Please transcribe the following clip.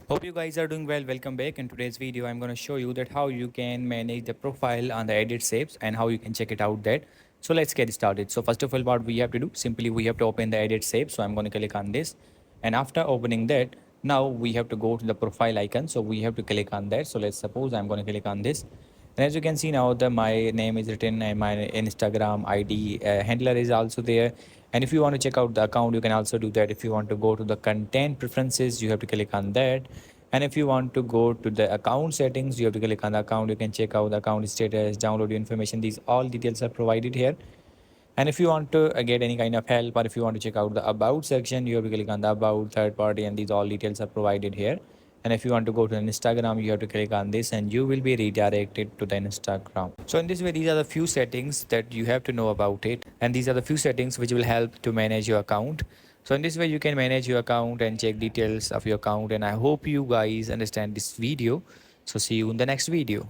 Hope you guys are doing well. Welcome back. In today's video, I'm going to show you that how you can manage the profile on the edit shapes and how you can check it out that. So let's get started. So first of all, what we have to do, simply we have to open the edit shape. So I'm going to click on this. And after opening that, now we have to go to the profile icon. So we have to click on that. So let's suppose I'm going to click on this. And as you can see now, my name is written and my Instagram ID handler is also there. And if you want to check out the account, you can also do that. If you want to go to the content preferences, you have to click on that. And if you want to go to the account settings, you have to click on the account. You can check out the account status, download your information. These all details are provided here. And if you want to get any kind of help, or if you want to check out the about section, you have to click on the about third party, and these all details are provided here. And if you want to go to Instagram, you have to click on this and you will be redirected to the Instagram. So in this way, these are the few settings that you have to know about it. And these are the few settings which will help to manage your account. So in this way, you can manage your account and check details of your account. And I hope you guys understand this video. So see you in the next video.